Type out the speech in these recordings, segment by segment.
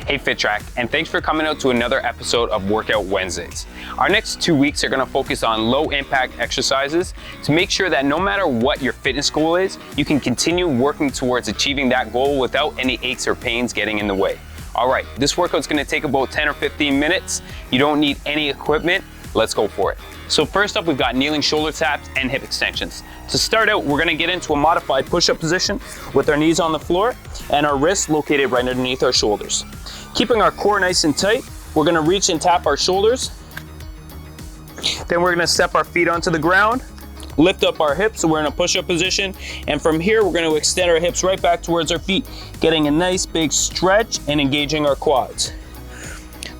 Hey FitTrack, and thanks for coming out to another episode of Workout Wednesdays. Our next 2 weeks are gonna focus on low impact exercises to make sure that no matter what your fitness goal is, you can continue working towards achieving that goal without any aches or pains getting in the way. All right, this workout's gonna take about 10 or 15 minutes. You don't need any equipment. Let's go for it. So first up, we've got kneeling shoulder taps and hip extensions. To start out, we're gonna get into a modified push-up position with our knees on the floor and our wrists located right underneath our shoulders. Keeping our core nice and tight, we're gonna reach and tap our shoulders. Then we're gonna step our feet onto the ground, lift up our hips so we're in a push-up position, and from here we're gonna extend our hips right back towards our feet, getting a nice big stretch and engaging our quads.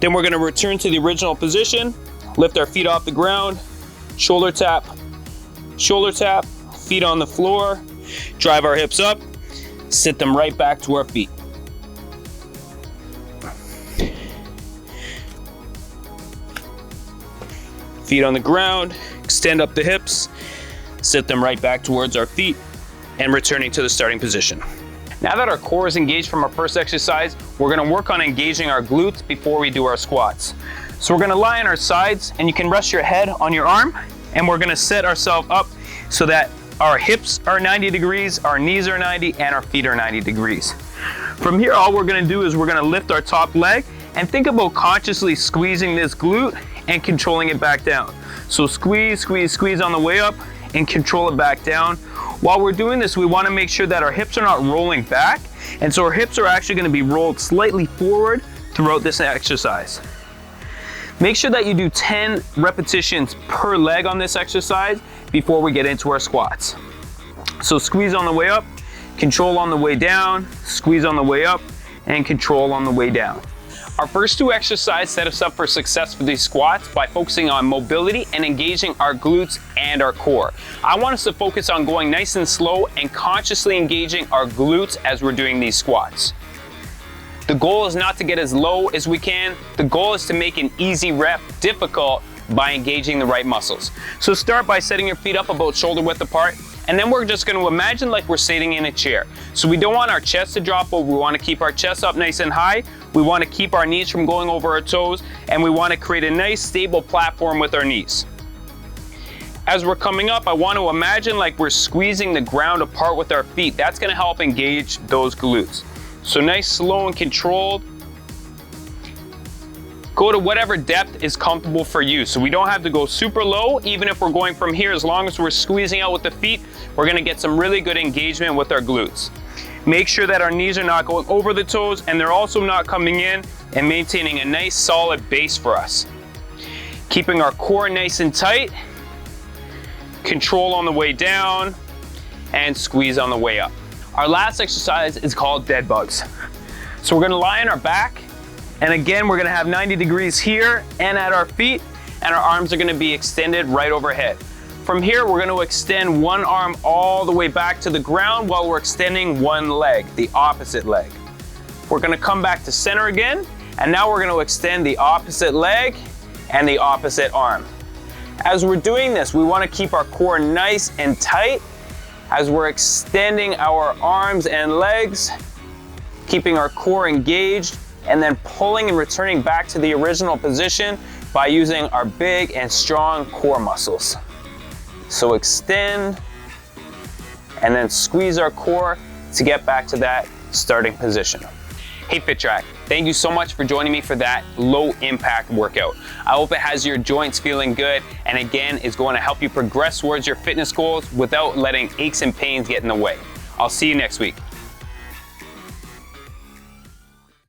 Then we're gonna return to the original position, lift our feet off the ground, shoulder tap, feet on the floor, drive our hips up, sit them right back to our feet. Feet on the ground, extend up the hips, sit them right back towards our feet, and returning to the starting position. Now that our core is engaged from our first exercise, we're gonna work on engaging our glutes before we do our squats. So we're gonna lie on our sides, and you can rest your head on your arm, and we're gonna set ourselves up so that our hips are 90 degrees, our knees are 90, and our feet are 90 degrees. From here, all we're gonna do is we're gonna lift our top leg and think about consciously squeezing this glute and controlling it back down. So squeeze, squeeze, squeeze on the way up and control it back down. While we're doing this, we wanna make sure that our hips are not rolling back, and so our hips are actually gonna be rolled slightly forward throughout this exercise. Make sure that you do 10 repetitions per leg on this exercise before we get into our squats. So squeeze on the way up, control on the way down, squeeze on the way up, and control on the way down. Our first two exercises set us up for success for these squats by focusing on mobility and engaging our glutes and our core. I want us to focus on going nice and slow and consciously engaging our glutes as we're doing these squats. The goal is not to get as low as we can. The goal is to make an easy rep difficult by engaging the right muscles. So start by setting your feet up about shoulder width apart, and then we're just gonna imagine like we're sitting in a chair. So we don't want our chest to drop over, we wanna keep our chest up nice and high, we wanna keep our knees from going over our toes, and we wanna create a nice stable platform with our knees. As we're coming up, I want to imagine like we're squeezing the ground apart with our feet. That's gonna help engage those glutes. So nice, slow, and controlled. Go to whatever depth is comfortable for you. So we don't have to go super low, even if we're going from here, as long as we're squeezing out with the feet, we're gonna get some really good engagement with our glutes. Make sure that our knees are not going over the toes and they're also not coming in, and maintaining a nice solid base for us. Keeping our core nice and tight, control on the way down, and squeeze on the way up. Our last exercise is called Deadbugs. So we're gonna lie on our back, and again, we're gonna have 90 degrees here and at our feet, and our arms are gonna be extended right overhead. From here, we're gonna extend one arm all the way back to the ground while we're extending one leg, the opposite leg. We're gonna come back to center again, and now we're gonna extend the opposite leg and the opposite arm. As we're doing this, we wanna keep our core nice and tight as we're extending our arms and legs, keeping our core engaged, and then pulling and returning back to the original position by using our big and strong core muscles. So extend, and then squeeze our core to get back to that starting position. Hey FitTrack, thank you so much for joining me for that low impact workout. I hope it has your joints feeling good, and again, is going to help you progress towards your fitness goals without letting aches and pains get in the way. I'll see you next week.